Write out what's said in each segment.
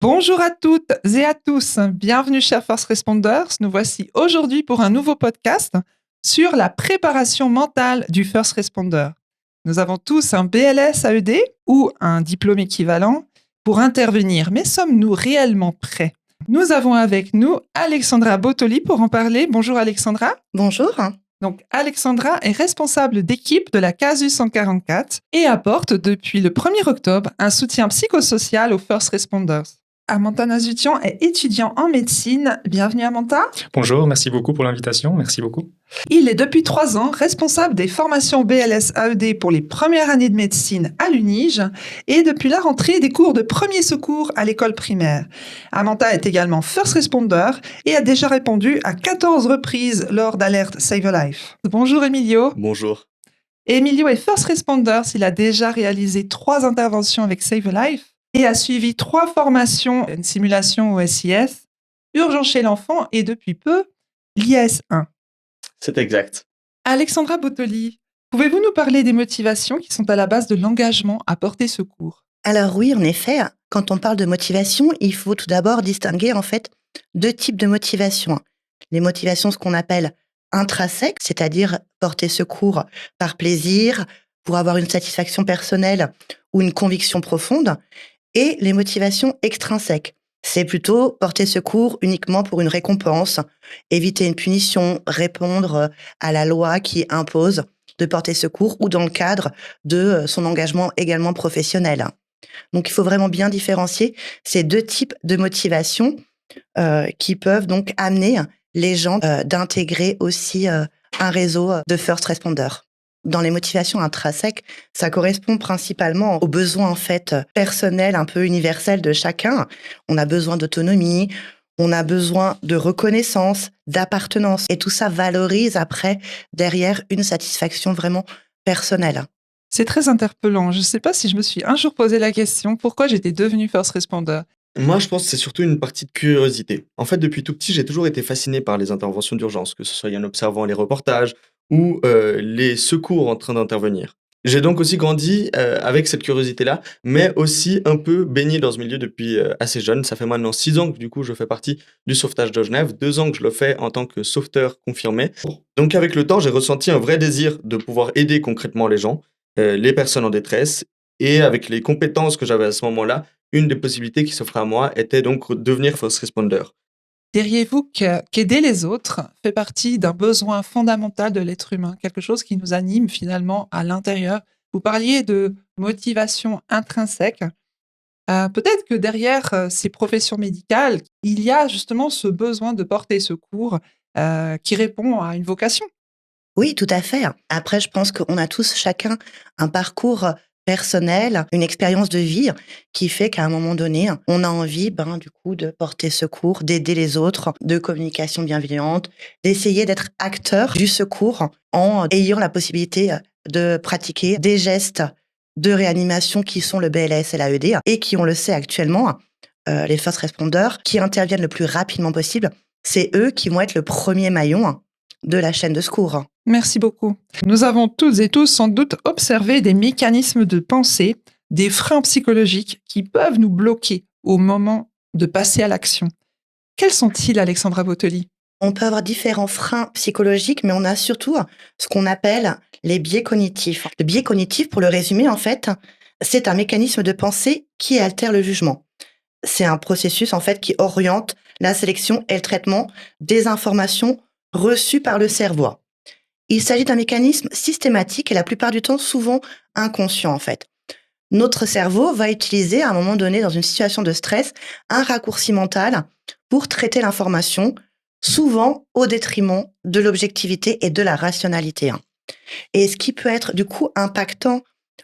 Bonjour à toutes et à tous, bienvenue chers First Responders. Nous voici aujourd'hui pour un nouveau podcast sur la préparation mentale du First Responder. Nous avons tous un BLS AED ou un diplôme équivalent pour intervenir, mais sommes-nous réellement prêts? Nous avons avec nous Alexandra Bottoli pour en parler. Bonjour Alexandra. Bonjour. Donc Alexandra est responsable d'équipe de la CASU 144 et apporte depuis le 1er octobre un soutien psychosocial aux First Responders. Amanta Nazutian est étudiant en médecine. Bienvenue Amanta. Bonjour, merci beaucoup pour l'invitation, merci beaucoup. Il est depuis 3 ans responsable des formations BLS AED pour les premières années de médecine à l'UNIGE et depuis la rentrée des cours de premiers secours à l'école primaire. Amanta est également First Responder et a déjà répondu à 14 reprises lors d'Alerte Save a Life. Bonjour Emilio. Bonjour. Emilio est First Responder. Il a déjà réalisé 3 interventions avec Save a Life et a suivi 3 formations, une simulation au SIS, urgence chez l'enfant et depuis peu, l'IAS 1. C'est exact. Alexandra Bottoli, pouvez-vous nous parler des motivations qui sont à la base de l'engagement à porter secours? Alors oui, en effet, quand on parle de motivation, il faut tout d'abord distinguer en fait 2 types de motivations. Les motivations, ce qu'on appelle intrinsèques, c'est-à-dire porter secours par plaisir, pour avoir une satisfaction personnelle ou une conviction profonde, et les motivations extrinsèques. C'est plutôt porter secours uniquement pour une récompense, éviter une punition, répondre à la loi qui impose de porter secours ou dans le cadre de son engagement également professionnel. Donc, il faut vraiment bien différencier ces 2 types de motivations qui peuvent donc amener les gens d'intégrer aussi un réseau de first responders. Dans les motivations intrinsèques, ça correspond principalement aux besoins en fait personnels un peu universels de chacun. On a besoin d'autonomie, on a besoin de reconnaissance, d'appartenance. Et tout ça valorise après, derrière, une satisfaction vraiment personnelle. C'est très interpellant. Je ne sais pas si je me suis un jour posé la question pourquoi j'étais devenue First Responder. Moi, je pense que c'est surtout une partie de curiosité. En fait, depuis tout petit, j'ai toujours été fasciné par les interventions d'urgence, que ce soit en observant les reportages ou les secours en train d'intervenir. J'ai donc aussi grandi avec cette curiosité-là, mais aussi un peu baigné dans ce milieu depuis assez jeune. Ça fait maintenant 6 ans que du coup, je fais partie du sauvetage de Genève, 2 ans que je le fais en tant que sauveteur confirmé. Donc avec le temps, j'ai ressenti un vrai désir de pouvoir aider concrètement les gens, les personnes en détresse, et avec les compétences que j'avais à ce moment-là, une des possibilités qui s'offrait à moi était donc devenir first responder. Diriez-vous qu'aider les autres fait partie d'un besoin fondamental de l'être humain, quelque chose qui nous anime finalement à l'intérieur? Vous parliez de motivation intrinsèque. Peut-être que derrière ces professions médicales, il y a justement ce besoin de porter secours qui répond à une vocation. Oui, tout à fait. Après, je pense qu'on a tous chacun un parcours personnel, une expérience de vie qui fait qu'à un moment donné, on a envie, du coup, de porter secours, d'aider les autres, de communication bienveillante, d'essayer d'être acteur du secours en ayant la possibilité de pratiquer des gestes de réanimation qui sont le BLS et l'AED et qui, on le sait actuellement, les first responders qui interviennent le plus rapidement possible, c'est eux qui vont être le premier maillon de la chaîne de secours. Merci beaucoup. Nous avons toutes et tous sans doute observé des mécanismes de pensée, des freins psychologiques qui peuvent nous bloquer au moment de passer à l'action. Quels sont-ils, Alexandra Bottoli? On peut avoir différents freins psychologiques, mais on a surtout ce qu'on appelle les biais cognitifs. Le biais cognitif, pour le résumer, en fait, c'est un mécanisme de pensée qui altère le jugement. C'est un processus, en fait, qui oriente la sélection et le traitement des informations reçues par le cerveau. Il s'agit d'un mécanisme systématique et la plupart du temps souvent inconscient en fait. Notre cerveau va utiliser à un moment donné dans une situation de stress un raccourci mental pour traiter l'information, souvent au détriment de l'objectivité et de la rationalité. Et ce qui peut être du coup impactant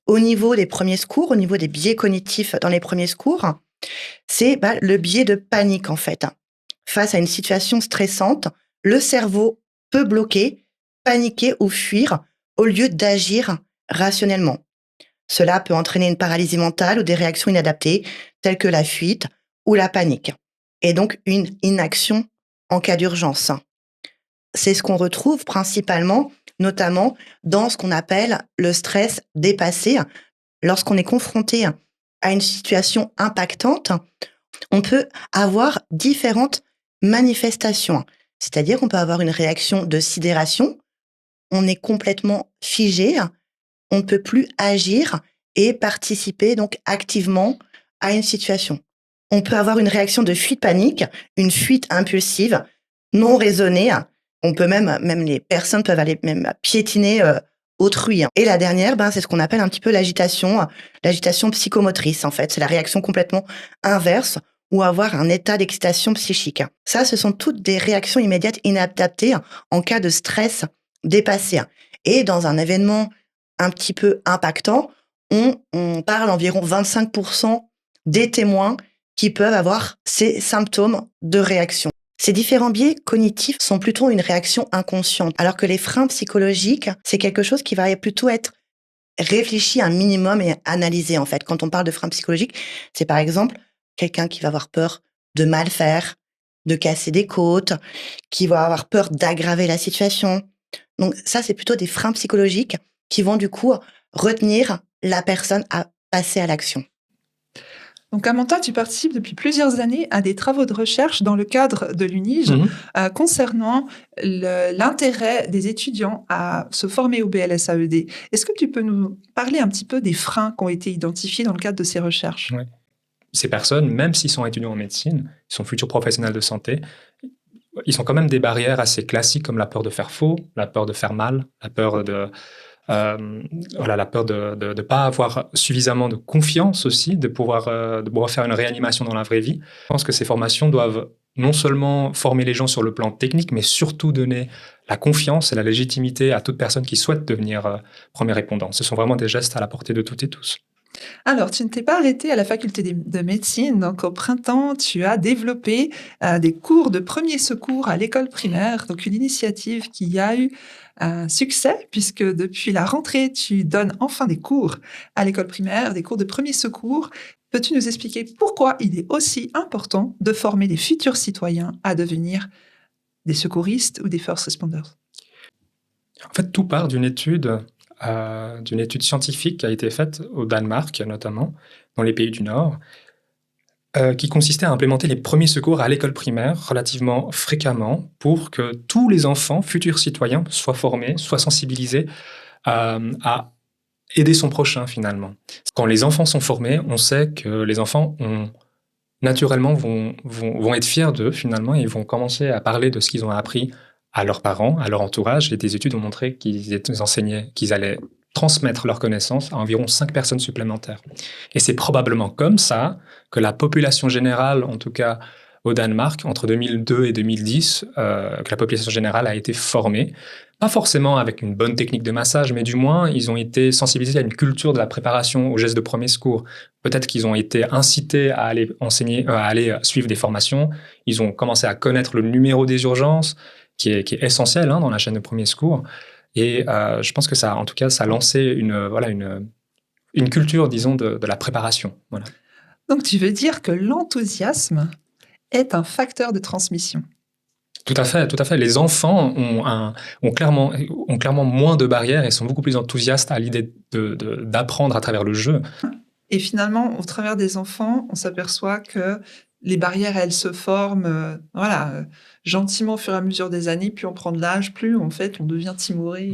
au niveau des premiers secours, au niveau des biais cognitifs dans les premiers secours, c'est le biais de panique en fait. Face à une situation stressante, le cerveau peut bloquer, paniquer ou fuir au lieu d'agir rationnellement. Cela peut entraîner une paralysie mentale ou des réactions inadaptées telles que la fuite ou la panique et donc une inaction en cas d'urgence. C'est ce qu'on retrouve principalement, notamment dans ce qu'on appelle le stress dépassé. Lorsqu'on est confronté à une situation impactante, on peut avoir différentes manifestations. C'est-à-dire qu'on peut avoir une réaction de sidération, on est complètement figé, on ne peut plus agir et participer donc activement à une situation. On peut avoir une réaction de fuite panique, une fuite impulsive, non raisonnée. On peut même les personnes peuvent aller même piétiner autrui. Et la dernière, c'est ce qu'on appelle un petit peu l'agitation psychomotrice en fait. C'est la réaction complètement inverse ou avoir un état d'excitation psychique. Ça, ce sont toutes des réactions immédiates inadaptées en cas de stress dépassé. Et dans un événement un petit peu impactant, on parle environ 25% des témoins qui peuvent avoir ces symptômes de réaction. Ces différents biais cognitifs sont plutôt une réaction inconsciente, alors que les freins psychologiques, c'est quelque chose qui va plutôt être réfléchi un minimum et analysé en fait. Quand on parle de freins psychologiques, c'est par exemple quelqu'un qui va avoir peur de mal faire, de casser des côtes, qui va avoir peur d'aggraver la situation. Donc ça, c'est plutôt des freins psychologiques qui vont du coup retenir la personne à passer à l'action. Donc, Amanda, tu participes depuis plusieurs années à des travaux de recherche dans le cadre de l'UNIGE concernant l'intérêt des étudiants à se former au BLS-AED. Est-ce que tu peux nous parler un petit peu des freins qui ont été identifiés dans le cadre de ces recherches ? Oui. Ces personnes, même s'ils sont étudiants en médecine, ils sont futurs professionnels de santé, ils ont quand même des barrières assez classiques comme la peur de faire faux, la peur de faire mal, la peur de ne pas avoir suffisamment de confiance aussi, de pouvoir faire une réanimation dans la vraie vie. Je pense que ces formations doivent non seulement former les gens sur le plan technique, mais surtout donner la confiance et la légitimité à toute personne qui souhaite devenir premier répondant. Ce sont vraiment des gestes à la portée de toutes et tous. Alors, tu ne t'es pas arrêté à la faculté de médecine. Donc, au printemps, tu as développé des cours de premier secours à l'école primaire. Donc, une initiative qui a eu un succès puisque depuis la rentrée, tu donnes enfin des cours à l'école primaire, des cours de premier secours. Peux-tu nous expliquer pourquoi il est aussi important de former les futurs citoyens à devenir des secouristes ou des first responders ? En fait, tout part d'une étude scientifique qui a été faite au Danemark, notamment, dans les pays du Nord, qui consistait à implémenter les premiers secours à l'école primaire relativement fréquemment pour que tous les enfants, futurs citoyens, soient formés, soient sensibilisés à aider son prochain, finalement. Quand les enfants sont formés, on sait que les enfants naturellement vont être fiers d'eux, finalement, et ils vont commencer à parler de ce qu'ils ont appris à leurs parents, à leur entourage. Et des études ont montré qu'ils allaient transmettre leurs connaissances à environ 5 personnes supplémentaires. Et c'est probablement comme ça que la population générale, en tout cas au Danemark, entre 2002 et 2010, que la population générale a été formée. Pas forcément avec une bonne technique de massage, mais du moins, ils ont été sensibilisés à une culture de la préparation aux gestes de premier secours. Peut-être qu'ils ont été incités à aller à aller suivre des formations. Ils ont commencé à connaître le numéro des urgences, qui est essentiel dans la chaîne de premier secours. Et je pense que ça, en tout cas, ça a lancé une culture, disons, de la préparation. Voilà. Donc, tu veux dire que l'enthousiasme est un facteur de transmission. Tout à fait. Les enfants ont clairement moins de barrières et sont beaucoup plus enthousiastes à l'idée d'apprendre à travers le jeu. Et finalement, au travers des enfants, on s'aperçoit que les barrières, elles se forment gentiment au fur et à mesure des années. Plus on prend de l'âge, plus en fait, on devient timoré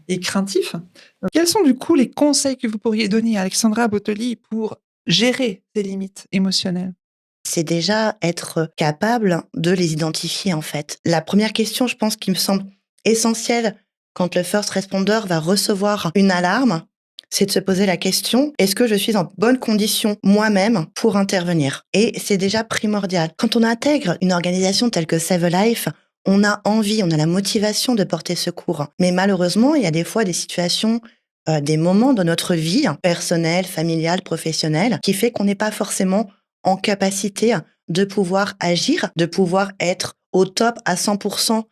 et craintif. Donc, quels sont du coup les conseils que vous pourriez donner à Alexandra Bottoli pour gérer ces limites émotionnelles ? C'est déjà être capable de les identifier en fait. La première question, je pense, qui me semble essentielle quand le first responder va recevoir une alarme, c'est de se poser la question, est-ce que je suis en bonne condition moi-même pour intervenir ? Et c'est déjà primordial. Quand on intègre une organisation telle que Save a Life, on a envie, on a la motivation de porter secours. Mais malheureusement, il y a des fois des situations, des moments de notre vie, personnelle, familiale, professionnelle, qui fait qu'on n'est pas forcément en capacité de pouvoir agir, de pouvoir être au top à 100%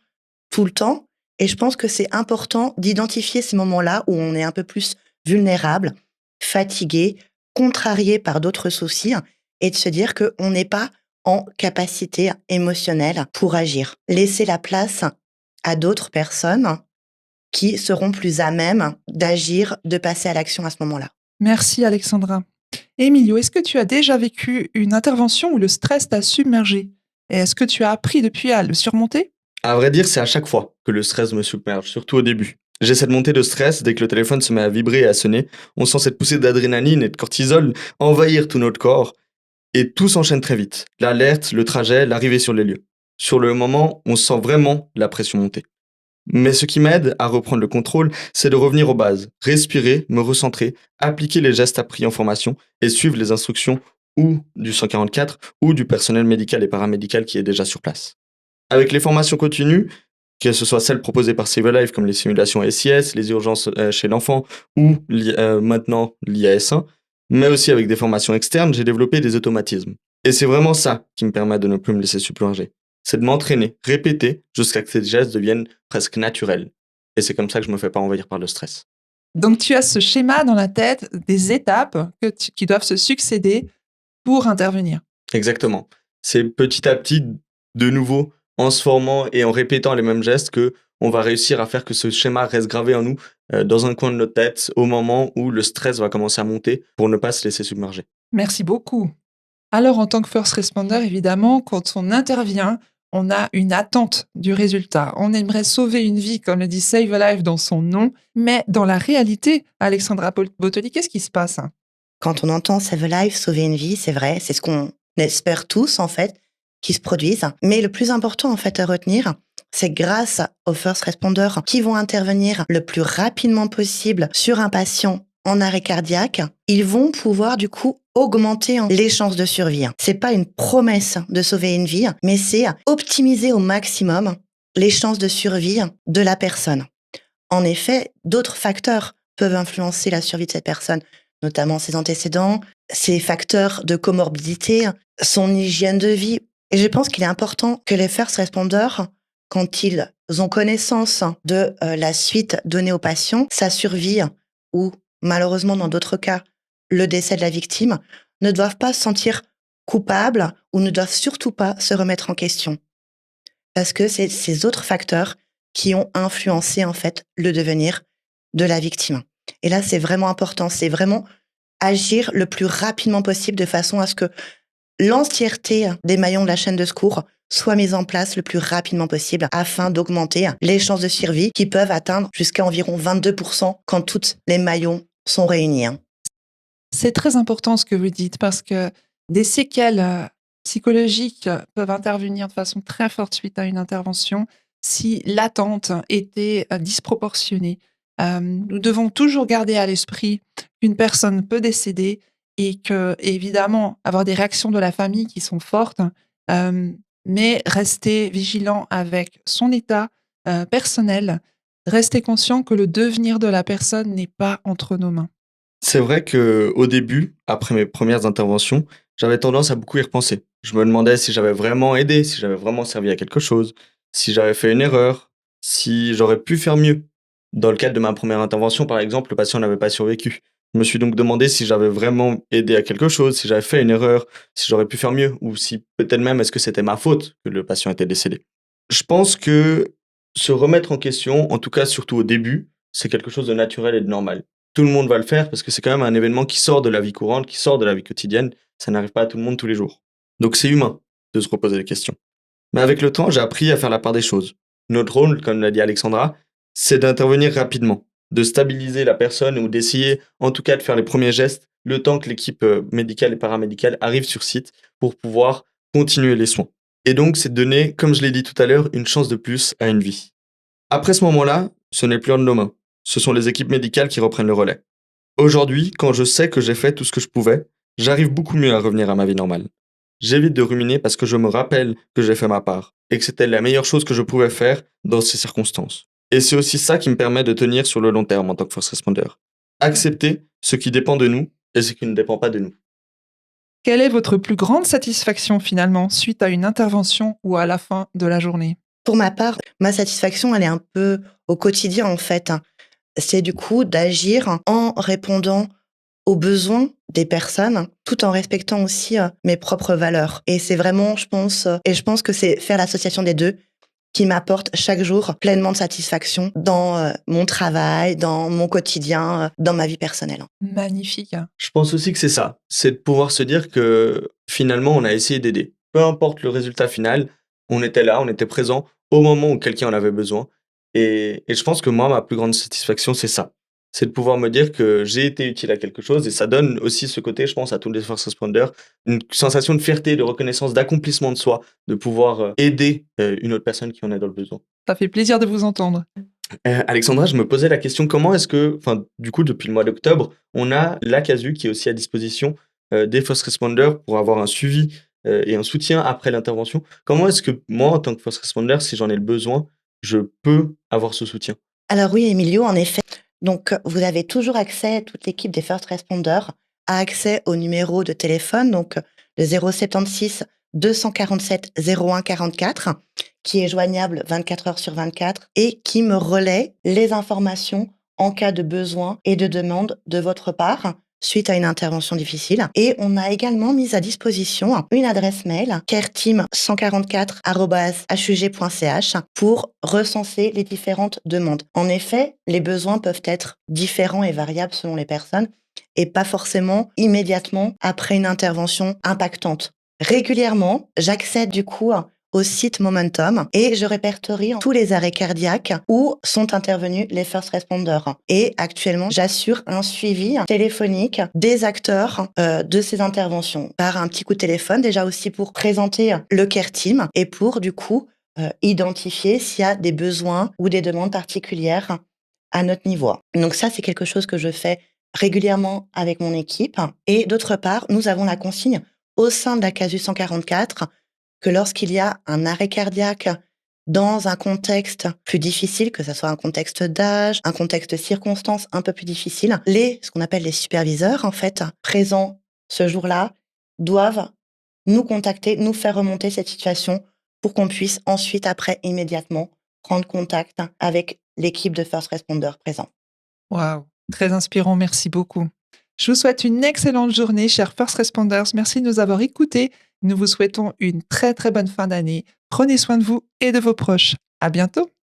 tout le temps. Et je pense que c'est important d'identifier ces moments-là où on est un peu plus vulnérable, fatigué, contrarié par d'autres soucis et de se dire qu'on n'est pas en capacité émotionnelle pour agir. Laisser la place à d'autres personnes qui seront plus à même d'agir, de passer à l'action à ce moment-là. Merci Alexandra. Emilio, est-ce que tu as déjà vécu une intervention où le stress t'a submergé? Et est-ce que tu as appris depuis à le surmonter? À vrai dire, c'est à chaque fois que le stress me submerge, surtout au début. J'ai cette montée de stress dès que le téléphone se met à vibrer et à sonner. On sent cette poussée d'adrénaline et de cortisol envahir tout notre corps et tout s'enchaîne très vite. L'alerte, le trajet, l'arrivée sur les lieux. Sur le moment, on sent vraiment la pression monter. Mais ce qui m'aide à reprendre le contrôle, c'est de revenir aux bases, respirer, me recentrer, appliquer les gestes appris en formation et suivre les instructions ou du 144 ou du personnel médical et paramédical qui est déjà sur place. Avec les formations continues, que ce soit celles proposées par Save a Life comme les simulations SIS, les urgences chez l'enfant ou maintenant l'IAS1, mais aussi avec des formations externes, j'ai développé des automatismes. Et c'est vraiment ça qui me permet de ne plus me laisser submerger. C'est de m'entraîner, répéter, jusqu'à ce que ces gestes deviennent presque naturels. Et c'est comme ça que je me fais pas envahir par le stress. Donc, tu as ce schéma dans la tête des étapes qui doivent se succéder pour intervenir. Exactement. C'est petit à petit, de nouveau, en se formant et en répétant les mêmes gestes que on va réussir à faire que ce schéma reste gravé en nous, dans un coin de notre tête, au moment où le stress va commencer à monter pour ne pas se laisser submerger. Merci beaucoup. Alors, en tant que first responder, évidemment, quand on intervient, on a une attente du résultat. On aimerait sauver une vie, comme le dit Save a Life dans son nom. Mais dans la réalité, Alexandra Bottoli, qu'est-ce qui se passe? Quand on entend Save a Life, sauver une vie, c'est vrai, c'est ce qu'on espère tous, en fait, qui se produise. Mais le plus important, en fait, à retenir, c'est grâce aux first responders qui vont intervenir le plus rapidement possible sur un patient en arrêt cardiaque, ils vont pouvoir, du coup, augmenter les chances de survie. C'est pas une promesse de sauver une vie, mais c'est optimiser au maximum les chances de survie de la personne. En effet, d'autres facteurs peuvent influencer la survie de cette personne, notamment ses antécédents, ses facteurs de comorbidité, son hygiène de vie. Et je pense qu'il est important que les first responders, quand ils ont connaissance de la suite donnée au patient, sa survie ou malheureusement dans d'autres cas le décès de la victime, ne doivent pas se sentir coupables ou ne doivent surtout pas se remettre en question. Parce que c'est ces autres facteurs qui ont influencé en fait le devenir de la victime. Et là, c'est vraiment important, c'est vraiment agir le plus rapidement possible de façon à ce que l'entièreté des maillons de la chaîne de secours soit mise en place le plus rapidement possible afin d'augmenter les chances de survie qui peuvent atteindre jusqu'à environ 22% quand tous les maillons sont réunis. C'est très important ce que vous dites parce que des séquelles psychologiques peuvent intervenir de façon très forte suite à une intervention si l'attente était disproportionnée. Nous devons toujours garder à l'esprit qu'une personne peut décéder et que, évidemment, avoir des réactions de la famille qui sont fortes, mais rester vigilant avec son état personnel, rester conscient que le devenir de la personne n'est pas entre nos mains. C'est vrai que au début, après mes premières interventions, j'avais tendance à beaucoup y repenser. Je me demandais si j'avais vraiment aidé, si j'avais vraiment servi à quelque chose, si j'avais fait une erreur, si j'aurais pu faire mieux. Dans le cadre de ma première intervention, par exemple, le patient n'avait pas survécu. Je me suis donc demandé si j'avais vraiment aidé à quelque chose, si j'avais fait une erreur, si j'aurais pu faire mieux, ou si peut-être même est-ce que c'était ma faute que le patient était décédé. Je pense que se remettre en question, en tout cas surtout au début, c'est quelque chose de naturel et de normal. Tout le monde va le faire parce que c'est quand même un événement qui sort de la vie courante, qui sort de la vie quotidienne. Ça n'arrive pas à tout le monde tous les jours. Donc c'est humain de se reposer des questions. Mais avec le temps, j'ai appris à faire la part des choses. Notre rôle, comme l'a dit Alexandra, c'est d'intervenir rapidement, de stabiliser la personne ou d'essayer, en tout cas, de faire les premiers gestes le temps que l'équipe médicale et paramédicale arrive sur site pour pouvoir continuer les soins. Et donc, c'est de donner, comme je l'ai dit tout à l'heure, une chance de plus à une vie. Après ce moment-là, ce n'est plus en nos mains. Ce sont les équipes médicales qui reprennent le relais. Aujourd'hui, quand je sais que j'ai fait tout ce que je pouvais, j'arrive beaucoup mieux à revenir à ma vie normale. J'évite de ruminer parce que je me rappelle que j'ai fait ma part et que c'était la meilleure chose que je pouvais faire dans ces circonstances. Et c'est aussi ça qui me permet de tenir sur le long terme en tant que first responder. Accepter ce qui dépend de nous et ce qui ne dépend pas de nous. Quelle est votre plus grande satisfaction finalement suite à une intervention ou à la fin de la journée? Pour ma part, ma satisfaction, elle est un peu au quotidien en fait. C'est du coup d'agir en répondant aux besoins des personnes, tout en respectant aussi mes propres valeurs. Et c'est vraiment, je pense que c'est faire l'association des deux qui m'apporte chaque jour pleinement de satisfaction dans mon travail, dans mon quotidien, dans ma vie personnelle. Magnifique. Je pense aussi que c'est ça. C'est de pouvoir se dire que finalement, on a essayé d'aider. Peu importe le résultat final, on était là, on était présent au moment où quelqu'un en avait besoin. Et je pense que moi, ma plus grande satisfaction, c'est ça. C'est de pouvoir me dire que j'ai été utile à quelque chose. Et ça donne aussi ce côté, je pense, à tous les first responders, une sensation de fierté, de reconnaissance, d'accomplissement de soi, de pouvoir aider une autre personne qui en a dans le besoin. Ça fait plaisir de vous entendre. Alexandra, je me posais la question, comment est-ce que, enfin, du coup, depuis le mois d'octobre, on a la CASU qui est aussi à disposition des first responders pour avoir un suivi et un soutien après l'intervention. Comment est-ce que moi, en tant que first responder, si j'en ai le besoin, je peux avoir ce soutien? Alors oui, Emilio, en effet. Donc, vous avez toujours accès, toute l'équipe des first responders a accès au numéro de téléphone, donc le 076 247 01 44, qui est joignable 24 heures sur 24 et qui me relaie les informations en cas de besoin et de demande de votre part suite à une intervention difficile. Et on a également mis à disposition une adresse mail careteam144@hug.ch pour recenser les différentes demandes. En effet, les besoins peuvent être différents et variables selon les personnes et pas forcément immédiatement après une intervention impactante. Régulièrement, j'accède du coup au site Momentum et je répertorie tous les arrêts cardiaques où sont intervenus les first responders. Et actuellement, j'assure un suivi téléphonique des acteurs de ces interventions par un petit coup de téléphone, déjà aussi pour présenter le care team et pour du coup identifier s'il y a des besoins ou des demandes particulières à notre niveau. Donc ça, c'est quelque chose que je fais régulièrement avec mon équipe. Et d'autre part, nous avons la consigne au sein de la CASU 144 que lorsqu'il y a un arrêt cardiaque dans un contexte plus difficile, que ce soit un contexte d'âge, un contexte de circonstances un peu plus difficile, ce qu'on appelle les superviseurs, en fait, présents ce jour-là, doivent nous contacter, nous faire remonter cette situation pour qu'on puisse ensuite, après, immédiatement, prendre contact avec l'équipe de first responders présents. Waouh, très inspirant, merci beaucoup. Je vous souhaite une excellente journée, chers first responders. Merci de nous avoir écoutés. Nous vous souhaitons une très très bonne fin d'année. Prenez soin de vous et de vos proches. À bientôt.